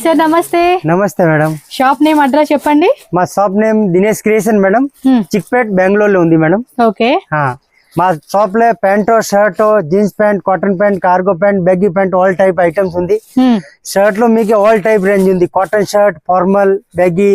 Sir నమస్తే. నమస్తే madam. Shop name address చెప్పండి. మా shop name Dinesh creation madam, Chickpet Bengaluru లో ఉంది మేడం. ఓకే. మా షాప్ లో pant, shirt, jeans pant, cotton pant, cargo pant, baggy pant all type items ఉంది. షర్ట్ లో మీకు ఆల్ టైప్ రేంజ్ ఉంది. Cotton shirt, formal, baggy,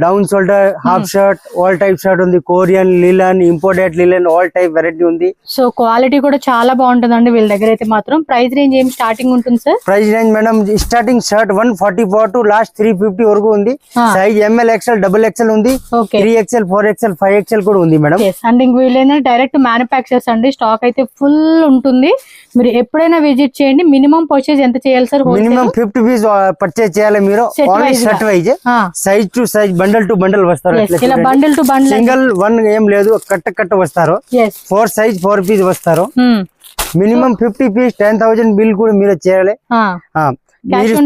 down shoulder, half shirt, all type shirt ఉంది. Korean, linen, imported linen, all type variety ఉంది. So quality కూడా చాలా బాగుంటుందండి వీళ్ళ దగ్గర అయితే. మాత్రం ప్రైస్ రేంజ్ ఏం స్టార్టింగ్ ఉంటుంది sir? Price range madam starting shirt 144 to last 350 వరకు ఉంది. సైజ్ ML, XL, XXL ఉంది. 3XL, 4XL, 5XL కూడా ఉంది మేడం. అండ్ ఇంక వీళ్ళైనా డైరెక్ట్ మ్యానుఫ్యాక్చర్స్ అండి. స్టాక్ అయితే ఫుల్ ఉంటుంది. మీరు ఎప్పుడైనా విజిట్ చేయండి. మినిమం పర్చేజ్ ఎంత చేయాలి సార్? మినిమం 50 పీస్ పర్చేజ్ చేయాలి మీరు. Only shirt wise, size to size, bundle to bundle వస్తారు. Bundle to bundle, single one ఏం లేదు, కట్ట వస్తారు. 4 సైజ్ 4 పీస్ వస్తారు. మినిమం 50 పీస్ 10,000 బిల్ కూడా మీరు చేయాలి.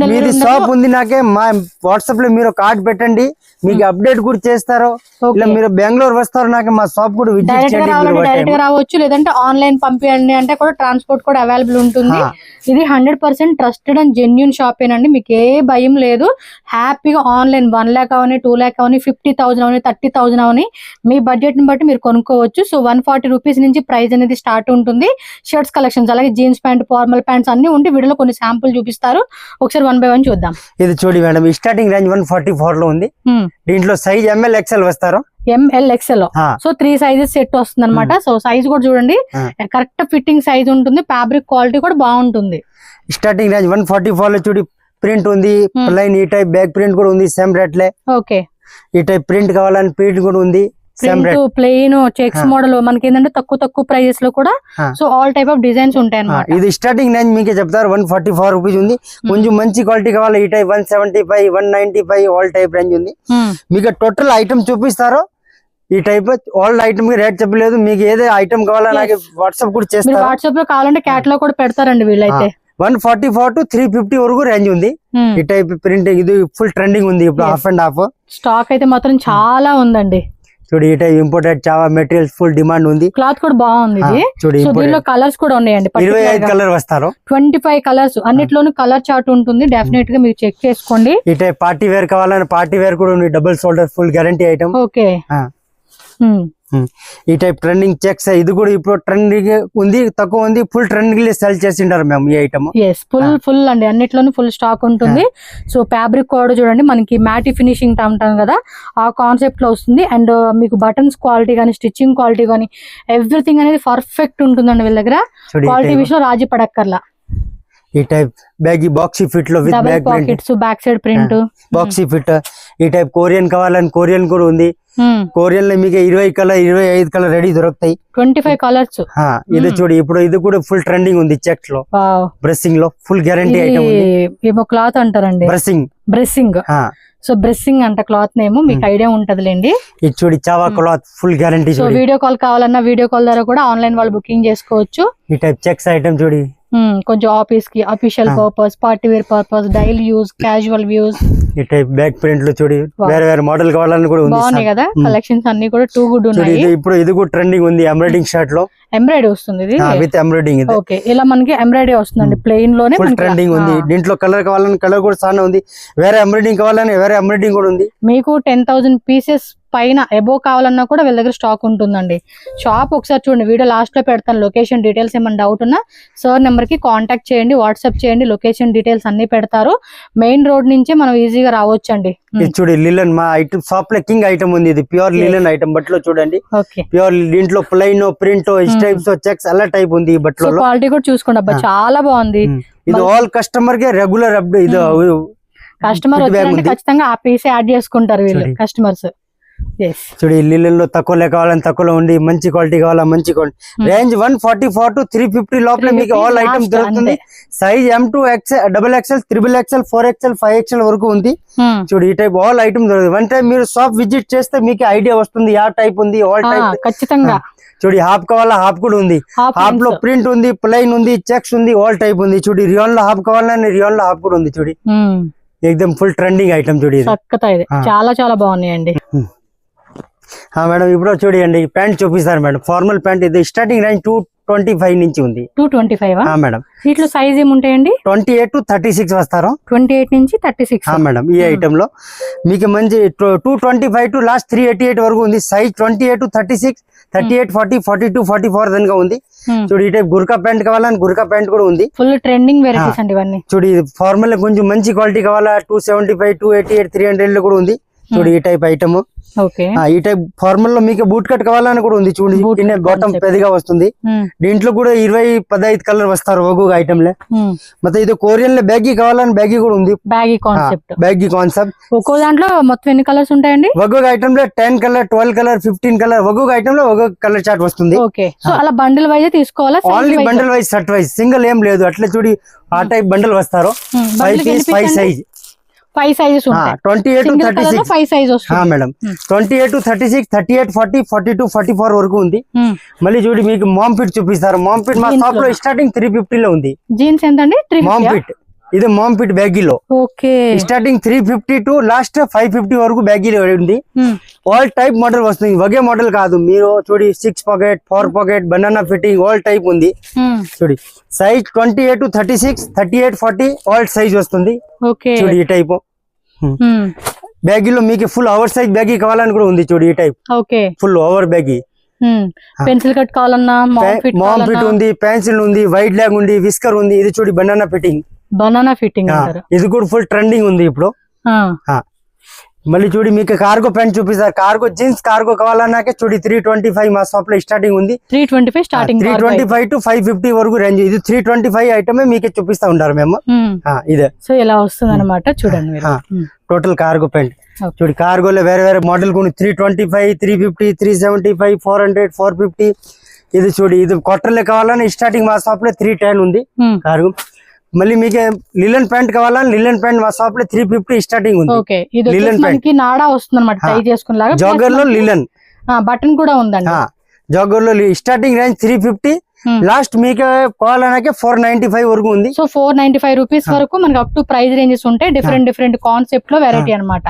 మీరు షాప్ ఉంది నాకే మా వాట్సాప్ లో మీరు కార్డ్ పెట్టండి, మీకు అప్డేట్ కూడా చేస్తారు. ఇలా మీరు బెంగళూరు వస్తారు నాకే మా షాప్ కూడా విజిట్ చేయండి. డైరెక్ట్ గా రావచ్చు, లేదంటే ఆన్లైన్ పంపించండి అంటే కూడా ట్రాన్స్పోర్ట్ కూడా అవైలబుల్ ఉంటుంది. ఇది 100% ట్రస్టెడ్ అండ్ జెన్యూన్ షాప్ ఏనండి. మీకు ఏ భయం లేదు. హ్యాపీగా ఆన్లైన్ 1 lakh అవని, 2 lakh అవని, 50,000 అవని, 30,000 అవని మీ బడ్జెట్ ని బట్టి మీరు కొనుక్కోవచ్చు. సో 140 రూపీస్ నుంచి ప్రైస్ అనేది స్టార్ట్ ఉంటుంది. షర్ట్స్ కలెక్షన్స్, అలాగే జీన్స్ ప్యాంట్, ఫార్మల్ ప్యాంట్స్ అన్ని ఉండి వీడియోలో కొన్ని శాంపుల్ చూపిస్తారు. ఒకసారి 1 by 1 చూద్దాం. ఇది చూడి మేడం, స్టార్టింగ్ రేంజ్ 144 లో ఉంది. దీంట్లో సైజ్ ML, XL వస్తారు. ML, XL. So 3 sizes set వస్తుంది అనమాట. సో సైజ్ కూడా చూడండి, కరెక్ట్ ఫిట్టింగ్ సైజ్ ఉంటుంది. ఫ్యాబ్రిక్ క్వాలిటీ కూడా బాగుంటుంది. స్టార్టింగ్ రేంజ్ 144 లో చూడి ప్రింట్ ఉంది. ప్లైన్ ఈ టైప్ బ్యాక్ ప్రింట్ కూడా ఉంది, సేమ్ రేట్ లే. ఓకే. ఈ టైప్ ప్రింట్ కావాలని ప్రింట్ కూడా ఉంది. ప్లెయిన్ చెక్స్ మోడల్ మనకి ఏంటంటే తక్కువ ప్రైజెస్ లో కూడా so all type of designs ఉంటాయి అన్నమాట. ఇది స్టార్టింగ్ రేంజ్ మీకే చెప్తారు 144 రూపీస్ ఉంది. కొంచెం మంచి క్వాలిటీ కావాలి ఈ టైప్ 175, 195 ఆల్ టైప్ రేంజ్ ఉంది. మీకు టోటల్ ఐటమ్ చూపిస్తారు. ఈ టైప్ ఆల్ ఐటమ్ కి రేట్ చెప్పలేదు. మీకు ఏదే ఐటమ్ కావాలో నాకు వాట్సాప్ కూడా చేస్తారు. వాట్సాప్ లో కావాలంటే క్యాటలాగ్ కూడా పెడతారండి వీళ్ళైతే. 144 to 350 వరకు రేంజ్ ఉంది. ఈ టైప్ ప్రింట్ ఇది ఫుల్ ట్రెండింగ్ ఉంది ఇప్పుడు. హాఫ్ అండ్ హాఫ్ స్టాక్ అయితే మాత్రం చాలా ఉందండి. చూడు ఈ type imported Chhaava materials full demand ఉంది. క్లాత్ కూడా బాగుంది. సో దీనిలో కలర్స్ కూడా ఉన్నాయండి. 25 కలర్ వస్తారు. 25 కలర్స్ అన్నిట్లోనూ కలర్ చార్ట్ ఉంటుంది. డెఫినెట్ గా మీరు చెక్ చేసుకోండి. ఈ టైప్ పార్టీ వేర్ కావాలని పార్టీ వేర్ కూడా ఉంది. Double shoulder full guarantee item. Okay. ఈ టైప్ ట్రెండింగ్ చెక్స్ ఇది కూడా ఇప్పుడు ట్రెండింగ్ ఉంది, తక్కువ ఉంది. ఫుల్ ట్రెండింగ్ సెల్ చేసింటారు మేము ఈ ఐటమ్. ఫుల్ అండి, అన్నిట్లోనూ ఫుల్ స్టాక్ ఉంటుంది. సో ఫ్యాబ్రిక్ కూడా చూడండి, మనకి మ్యాటి ఫినిషింగ్ ఉంటాం కదా ఆ కాన్సెప్ట్ లో వస్తుంది. అండ్ మీకు బటన్స్ క్వాలిటీ గానీ, స్టిచ్చింగ్ క్వాలిటీ గానీ ఎవ్రీథింగ్ అనేది పర్ఫెక్ట్ ఉంటుందండి వీళ్ళ దగ్గర. క్వాలిటీ విషయంలో రాజీ పడక్కర్లా. ఈ టైప్ బ్యాగీ బాక్సీ ఫిట్ లో with back pockets, back side print, boxy fit. ఈ టైప్ కొరియన్ కావాలని కొరియన్ కూడా ఉంది. కొరియన్ లో మీకు 20 కలర్ 25 కలర్ రెడీ దొరుకుతాయి. 25 కలర్స్. ఇది చూడు ఇప్పుడు ఇది కూడా ఫుల్ ట్రెండింగ్ ఉంది. చెక్స్ లో బ్రెస్సింగ్ లో ఫుల్ గ్యారంటీ ఐటమ్ ఉంది. ఏమో క్లాత్ అంటారండి, బ్రెస్సింగ్. సో బ్రెస్సింగ్ అంట క్లాత్ నేమ్, మీకు ఐడియా ఉంటదిలేండి. ఇది చూడి Chhaava cloth full guarantee. So video call కావాలన్నా వీడియో కాల్ ద్వారా కూడా ఆన్లైన్ వాళ్ళు బుకింగ్ చేసుకోవచ్చు. ఈ టైప్ చెక్స్ ఐటమ్ చూడి కొంచెం ఆఫీస్ కి, official purpose, party wear purpose, daily use, casual use. ఈ టైప్ బ్యాక్ ప్రింట్ లో చూడి వేరే వేరే మోడల్ కావాలని కూడా ఉంది. బాగున్నాయి కదా కలెక్షన్స్ అన్ని కూడా టూ గుడ్ ఉన్నాయి. ఇప్పుడు ఇది కూడా ట్రెండింగ్ ఉంది. ఎంబ్రాయిడింగ్ షర్ట్ లో ఎంబ్రాయిడరీ వస్తుంది ఇది విత్ ఎంబ్రాయిడింగ్. ఇది ఓకే, ఇలా మనకి ఎంబ్రాయిడరీ వస్తుందండి. ప్లెయిన్ లోనే ఫుల్ ట్రెండింగ్ ఉంది. దీంట్లో కలర్ కావాలని కలర్ కూడా చాలా ఉంది. వేరే ఎంబ్రాయిడింగ్ కావాలని వేరే ఎంబ్రాయిడింగ్ కూడా ఉంది. మీకు 10,000 పీసెస్ పైన ఎబో కావాలన్నా కూడా వీళ్ళ దగ్గర స్టాక్ ఉంటుందండి. షాప్ ఒకసారి చూడండి, వీడియో లాస్ట్ లో పెడతాను. లొకేషన్ డీటెయిల్స్ ఏమైనా డౌట్ ఉన్నా సార్ నెంబర్ కి కాంటాక్ట్ చేయండి, వాట్సాప్ చేయండి. లొకేషన్ డీటెయిల్స్ అన్ని పెడతారు. మెయిన్ రోడ్ నుంచే మనం ఈజీగా రావచ్చు అండి. ఇది చూడు లిలన్ మా ఐటమ్ షాప్ లో కింగ్ ఐటమ్ ఉంది. ఇది ప్యూర్ లిలన్ ఐటమ్. బట్టలో చూడండి ప్యూర్, దీంట్లో ప్లెయిన్, ప్రింట్, స్ట్రైప్స్, చెక్స్ అలా టైప్ ఉంది. ఈ బట్టలో క్వాలిటీ కూడా చూసుకోండి. అబ్బా చాలా బాగుంది. ఇది ఆల్ కస్టమర్ కే రెగ్యులర్ ఇది కస్టమర్ ఖచ్చితంగా ఆ పీస్ యాడ్ చేసుకుంటారు వీళ్ళు కస్టమర్స్. చూడు లిలన్ లో తక్కువ కావాలని తక్కువలో ఉంది. మంచి క్వాలిటీ కావాలా మంచి క్వాలిటీ. రేంజ్ 144 to 350 లోపల మీకు ఆల్ ఐటమ్స్ దొరుకుతుంది. Size M2, XXL, XXL, 4XL, 5XL వరకు ఉంది. చూడు ఈ టైప్ ఆల్ ఐటమ్ దొరుకుతుంది. వన్ టైం మీరు షాప్ విజిట్ చేస్తే మీకు ఐడియా వస్తుంది యా టైప్ ఉంది. ఆల్ టైప్ ఖచ్చితంగా. చూడు హాఫ్ కావాలా హాఫ్ కూడా ఉంది. హాఫ్ లో ప్రింట్ ఉంది, ప్లెయిన్ ఉంది, చెక్స్ ఉంది, ఆల్ టైప్ ఉంది. చూడు రియాన్ లో హాఫ్ కావాలని రియాన్ లో హాఫ్ కూడా ఉంది. చూడు ఎక్దమ్ ఫుల్ ట్రెండింగ్ ఐటమ్. చూడు చాలా చాలా బాగున్నాయండి. మేడం ఇప్పుడు చూడండి ప్యాంట్ చూపిస్తారు మేడం. ఫార్మల్ ప్యాంట్ ఇది స్టార్టింగ్ రేంజ్ 225 నుంచి ఉంది. 225 మేడం. వీటిలో సైజ్ ఏముంటాయండి? 28 to 36 వస్తారు. 28 నుంచి 36 మేడం. ఈ ఐటమ్ లో మీకు మంచి 225 టు లాస్ట్ 388 వరకు ఉంది. సైజ్ 28 to 36, 38, 40, 42, 44 దానిగా ఉంది. చూడు ఈ టైప్ గుర్కా ప్యాంట్ కావాలని గుర్కా ప్యాంట్ కూడా ఉంది. ఫుల్ ట్రెండింగ్ వెరైటీస్ అండి ఇవన్నీ. చూడు ఇది ఫార్మల్ కొంచెం మంచి క్వాలిటీ కావాలా 275, 288, 300 లో కూడా ఉంది. చూడు ఈ టైప్ ఐటమ్. ఈ టైప్ ఫార్మల్ లో మీకు బూట్ కట్ కావాలని కూడా ఉంది. చూడండి బాటమ్ పెద్దగా వస్తుంది. దీంట్లో కూడా 20-15 కలర్ వస్తారు ఒక్కొక్క ఐటమ్ లో. ಮತ್ತೆ ఇది కొరియన్ లో బ్యాగీ కావాలని బ్యాగీ కూడా ఉంది. బ్యాగీ కాన్సెప్ట్ ఒక్కో దాంట్లో మొత్తం ఎన్ని కలర్స్ ఉంటాయండి? ఒక్కొక్క ఐటమ్ లో 10 కలర్, 12 కలర్, 15 కలర్, ఒక్కొక్క ఐటమ్ లో ఒక్కొక్క కలర్ చార్ట్ వస్తుంది. సో అలా బండిల్ వైజ్ తీసుకోవాలా? Only bundle wise, set wise, single ఏం లేదు. అట్లా చూడి ఆ టైప్ బండిల్ వస్తారు. 5 పీస్ 5 సైజ్, 5 సైజెస్ ఉంటాయి. 28 to 36 5 సైజ్ వస్తుంది. మేడం. 28 to 36, 38, 40, 42, 44 వరకు ఉంది. మళ్ళీ చూడి మీకు మామ్ ఫిట్ చూపిస్తారు. మామ్ ఫిట్ మా షాప్ లో స్టార్టింగ్ 350 లో ఉంది. జీన్స్ ఎంతండి? Mom fit. ఇది మామ్ ఫిట్ బ్యాగీలో స్టార్టింగ్ 350 టు లాస్ట్ 550 వరకు బ్యాగీలో ఉంది. ఆల్ టైప్ మోడల్ వస్తుంది. ఒకే మోడల్ కాదు. మీరు చూడి 6 pocket, 4 pocket, banana fitting all type ఉంది. చూడి సైజ్ 28 to 36, 38, 40 ఆల్ సైజ్ వస్తుంది. చూడి ఈ టైప్ బ్యాగీలో మీకు ఫుల్ ఓవర్ సైజ్ బ్యాగీ కావాలని కూడా ఉంది. చూడి ఈ type full over baggy. Pencil cut కావాలన్నా మామ్ ఫిట్ ఉంది, పెన్సిల్ ఉంది, వైట్ ల్యాగ్ ఉంది, విస్కర్ ఉంది. ఇది చూడి బనానా ఫిట్టింగ్ ఇది కూడా ఫుల్ ట్రెండింగ్ ఉంది ఇప్పుడు. మళ్ళీ చూడి మీకు కార్గో ప్యాంట్ చూపిస్తారు. కార్గో జీన్స్ కార్గో కావాలన్నాకే చూడి 325 మా షాప్ లో స్టార్టింగ్ ఉంది. 325 స్టార్టింగ్, 325 to 550 వరకు రేంజ్. ఇది 325 ఐటమే మీకు చూపిస్తా ఉంటారు మేము. ఇదే సో ఇలా వస్తుంది అనమాట. చూడండి టోటల్ కార్గో ప్యాంట్. చూడి కార్గోలో వేరే వేరే మోడల్ కూడా 325, 350, 375, 400, 450. ఇది చూడి ఇది కాటన్ లో కావాలని స్టార్టింగ్ మా షాప్ లో 310 ఉంది కార్గో. మళ్ళీ మీకు లిలన్ ప్యాంట్ కావాలని లిలన్ ప్యాంట్ మా షాప్ లో 350 స్టార్టింగ్ ఉంది. లిలన్ ప్యాంట్ నాడా వస్తుంది అనమాట, టై చేసుకునేలాగా. జాగర్ లో లిలన్ బటన్ కూడా ఉందండి. జాగర్ లో స్టార్టింగ్ రేంజ్ 350, లాస్ట్ మీకు కావాలన్నాకే 495 వరకు ఉంది. సో 495 రూపీస్ వరకు మనకి అప్ టు ప్రైస్ రేంజెస్ ఉంటాయి. డిఫరెంట్ కాన్సెప్ట్ లో వెరైటీ అనమాట.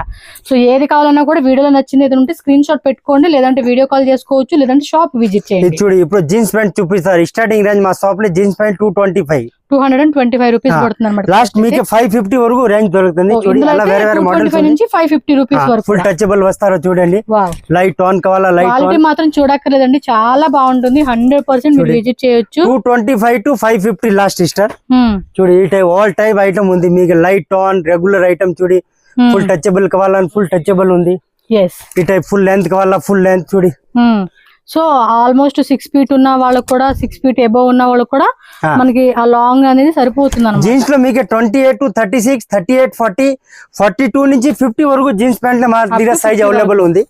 సో ఏది కావాలన్నా కూడా వీడియోలో నచ్చింది ఏదైనా ఉంటే స్క్రీన్ షాట్ పెట్టుకోండి, లేదంటే వీడియో కాల్ చేసుకోవచ్చు, లేదంటే షాప్ విజిట్ చేయండి. చూడు ఇప్పుడు జీన్స్ ప్యాంట్ చూపిస్తారు. స్టార్టింగ్ రేంజ్ మా షాప్ లో జీన్స్ ప్యాంట్ 225 రూపీస్ పడుతుంది అనమాట. లాస్ట్ మీకు 550 వరకు రేంజ్ దొరుకుతుంది. చూడండి అలా వేరే వేరే మోడల్స్ నుంచి 550 రూపీస్ వరకు ఫుల్ టచబుల్ వస్తారు. చూడండి లైట్ ఆన్ కావాలా, లైట్ క్వాలిటీ మాత్రం చూడక్కర్లేదండి, చాలా బాగుంటుంది. 100% మీరు విజిట్ చేయొచ్చు. 225 to 550 లాస్ట్ సిస్టర్. చూడు ఈ టైప్ ఆల్ టైప్ ఐటమ్ ఉంది. మీకు లైట్ ఆన్ రెగ్యులర్ ఐటమ్ చూడి ఫుల్ టచబుల్ కావాలని ఫుల్ టచబుల్ ఉంది. ఈ టైప్ ఫుల్ లెంత్ కావాలా ఫుల్ లెంత్ చూడి. సో ఆల్మోస్ట్ 6 feet ఉన్న వాళ్ళకి కూడా 6 feet అబౌవ్ ఉన్న వాళ్ళకి కూడా మనకి ఆ లాంగ్ అనేది సరిపోతుంది. జీన్స్ లో మీకు 28 to 36, 38, 40, 42 నుంచి 50 వరకు జీన్స్ ప్యాంట్ లో మా దగ్గర సైజ్ అవైలబుల్ ఉంది.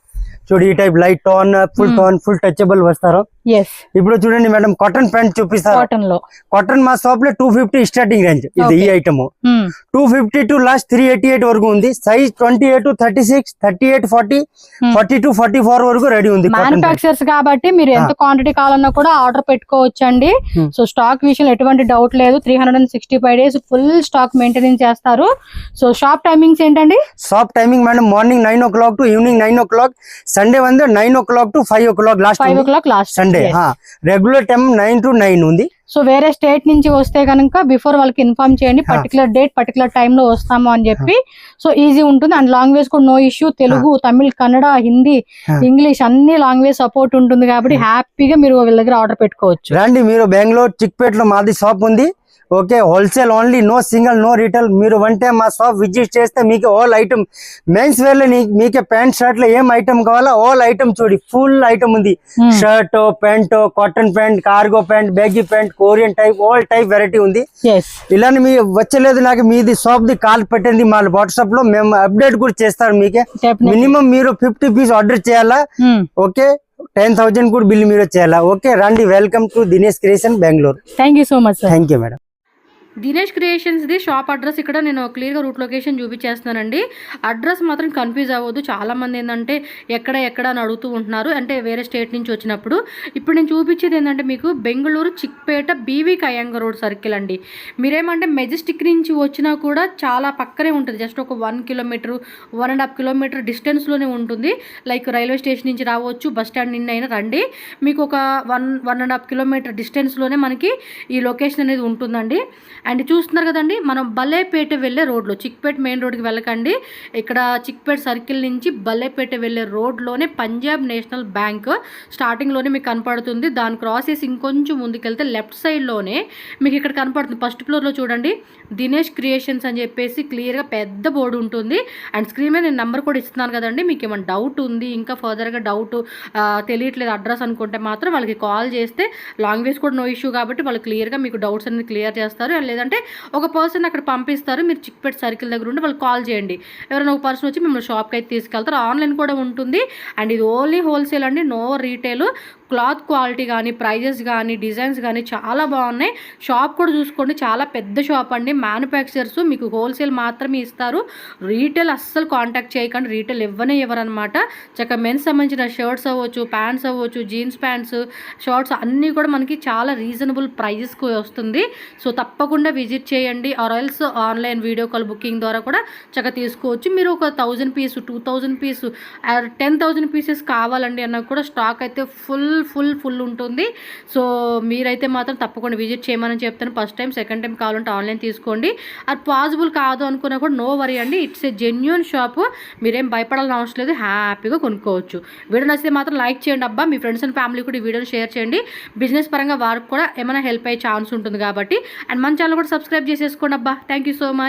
చూడు ఈ type light tone, full touchable వస్తారు. ఇప్పుడు చూడండి మేడం కాటన్ ప్యాంట్ చూపిస్తారు. కాటన్ మా షాప్ లో 250 స్టార్టింగ్ రేంజ్. ఇది ఈ ఐటమ్ 250 టు లాస్ట్ 388 వరకు ఉంది. సైజ్ 28 to 36, 38, 40, 42, 44 వరకు రెడీ ఉంది. మ్యానుఫాక్చర్స్ కాబట్టి మీరు ఎంత క్వాంటిటీ కావాలన్నా కూడా ఆర్డర్ పెట్టుకోవచ్చు అండి. సో స్టాక్ విషయంలో ఎటువంటి డౌట్ లేదు. 365 days ఫుల్ స్టాక్ మెయింటెనెన్స్ చేస్తారు. సో షాప్ టైమింగ్స్ ఏంటండి? Shop timing madam morning 9 o'clock to evening 9 o'clock. Sunday వంద 9 o'clock to 5 o'clock last. 5 o'clock last Sunday. Regular time 9 to 9 ఉంది. సో వేరే స్టేట్ నుంచి వస్తే కనుక బిఫోర్ వాళ్ళకి ఇన్ఫార్మ్ చేయండి, పర్టికులర్ డేట్ పర్టికులర్ టైమ్ లో వస్తాము అని చెప్పి. సో ఈజీ ఉంటుంది. అండ్ లాంగ్వేజ్ కూడా no issue. Telugu, Tamil, Kannada, Hindi, English అన్ని లాంగ్వేజ్ సపోర్ట్ ఉంటుంది కాబట్టి హ్యాపీగా మీరు వీళ్ళ దగ్గర ఆర్డర్ పెట్టుకోవచ్చు. రండి మీరు బెంగళూరు చిక్పేట్ లో మాది షాప్ ఉంది. Okay wholesale only, no single, no retail. మీరు వన్ టైం మా షాప్ విజిట్ చేస్తే మీకు ఆల్ ఐటమ్ మెన్స్ వేర్ లో మీకు ప్యాంట్ షర్ట్ లో ఏం ఐటమ్ కావాలో ఆల్ ఐటమ్ చూడి ఫుల్ ఐటమ్ ఉంది. Shirt, pant, cotton pant, cargo pant, baggy pant, Korean type all type variety ఉంది. ఇలానే మీ వచ్చలేదు నాకు మీది షాప్ ది కాల్ పెట్టింది మా వాట్సాప్ లో మేము అప్డేట్ కూడా చేస్తారు. మీకే మినిమం మీరు 50 పీస్ ఆర్డర్ చేయాలా. ఓకే 10,000 కూడా బిల్ మీరు చేయాలా. ఓకే రండి, welcome to Dinesh creation Bengaluru. Thank you so much. Thank you madam. Dinesh క్రియేషన్స్ది షాప్ అడ్రస్ ఇక్కడ నేను క్లియర్గా రూట్ లొకేషన్ చూపించేస్తున్నానండి. అడ్రస్ మాత్రం కన్ఫ్యూజ్ అవ్వద్దు. చాలామంది ఏంటంటే ఎక్కడ అని అడుగుతూ ఉంటున్నారు, అంటే వేరే స్టేట్ నుంచి వచ్చినప్పుడు. ఇప్పుడు నేను చూపించేది ఏంటంటే మీకు బెంగళూరు చిక్పేట బీవీ కయంగ రోడ్ సర్కిల్ అండి. మీరేమంటే మెజెస్టిక్ నుంచి వచ్చినా కూడా చాలా పక్కనే ఉంటుంది, జస్ట్ ఒక 1 కిలోమీటర్ 1.5 కిలోమీటర్ డిస్టెన్స్లోనే ఉంటుంది. లైక్ రైల్వే స్టేషన్ నుంచి రావచ్చు, బస్ స్టాండ్ నిన్న అయినా రండి, మీకు ఒక 1.5 కిలోమీటర్ డిస్టెన్స్లోనే మనకి ఈ లొకేషన్ అనేది ఉంటుందండి. అండ్ చూస్తున్నారు కదండి, మనం బల్లేపేట వెళ్ళే రోడ్లో, చిక్పేట మెయిన్ రోడ్కి వెళ్ళకండి, ఇక్కడ చిక్పేట సర్కిల్ నుంచి బల్లేపేట వెళ్ళే రోడ్లోనే పంజాబ్ నేషనల్ బ్యాంక్ స్టార్టింగ్లోనే మీకు కనపడుతుంది. దాని క్రాస్ చేసి ఇంకొంచెం ముందుకెళ్తే లెఫ్ట్ సైడ్లోనే మీకు ఇక్కడ కనపడుతుంది. ఫస్ట్ ఫ్లోర్లో చూడండి, దినేష్ క్రియేషన్స్ అని చెప్పేసి క్లియర్గా పెద్ద బోర్డు ఉంటుంది. అండ్ స్క్రీన్ మీద నేను నెంబర్ కూడా ఇస్తున్నాను కదండి, మీకు ఏమైనా డౌట్ ఉంది, ఇంకా ఫర్దర్గా డౌట్ తెలియట్లేదు అడ్రస్ అనుకుంటే మాత్రం వాళ్ళకి కాల్ చేస్తే, లాంగ్వేజ్ కూడా నో ఇష్యూ కాబట్టి వాళ్ళు క్లియర్గా మీకు డౌట్స్ అనేది క్లియర్ చేస్తారు. లేదంటే ఒక పర్సన్ అక్కడ పంపిస్తారు, మీరు చిక్పేట సర్కిల్ దగ్గర ఉండి వాళ్ళు కాల్ చేయండి, ఎవరైనా ఒక పర్సన్ వచ్చి మిమ్మల్ని షాప్కి అయితే తీసుకెళ్తారు. ఆన్లైన్ కూడా ఉంటుంది. అండ్ ఇది ఓన్లీ హోల్సేల్ అండి, నో రీటైల్. క్లాత్ క్వాలిటీ కానీ, ప్రైజెస్ కానీ, డిజైన్స్ కానీ చాలా బాగున్నాయి. షాప్ కూడా చూసుకోండి, చాలా పెద్ద షాప్ అండి. మ్యానుఫ్యాక్చరర్స్ మీకు హోల్సేల్ మాత్రమే ఇస్తారు, రీటైల్ అస్సలు కాంటాక్ట్ చేయకండి, రీటైల్ ఇవ్వరనమాట. చక్కగా మెన్స్ సంబంధించిన షర్ట్స్ అవ్వచ్చు, ప్యాంట్స్ అవ్వచ్చు, జీన్స్ ప్యాంట్స్, షార్ట్స్ అన్నీ కూడా మనకి చాలా రీజనబుల్ ప్రైజెస్కి వస్తుంది. సో తప్పకుండా విజిట్ చేయండి, or else online video call booking ద్వారా కూడా చక్కగా తీసుకోవచ్చు. మీరు ఒక 1000 పీస్ 2000 పీస్ 10,000 పీసెస్ కావాలండి అన్న కూడా స్టాక్ అయితే ఫుల్ ఉంటుంది. సో మీరైతే మాత్రం తప్పకుండా విజిట్ చేయమని చెప్తాను. ఫస్ట్ టైం సెకండ్ టైం కావాలంటే ఆన్లైన్ తీసుకోండి. అది పాసిబుల్ కాదు అనుకున్నా కూడా నో వరీ అండి, ఇట్స్ ఏ జెన్యూన్ షాప్, మీరేం భయపడాల్సిన అవసరం లేదు, హ్యాపీగా కొనుక్కోవచ్చు. వీడియో నచ్చితే మాత్రం లైక్ చేయండి అబ్బా, మీ ఫ్రెండ్స్ అండ్ ఫ్యామిలీ కూడా ఈ వీడియోని షేర్ చేయండి. బిజినెస్ పరంగా వారికి కూడా ఏమైనా హెల్ప్ అయ్యే ఛాన్స్ ఉంటుంది కాబట్టి. అండ్ మన ఛానల్ కూడా సబ్స్క్రైబ్ చేసేసుకోండి అబ్బా. Thank you so much.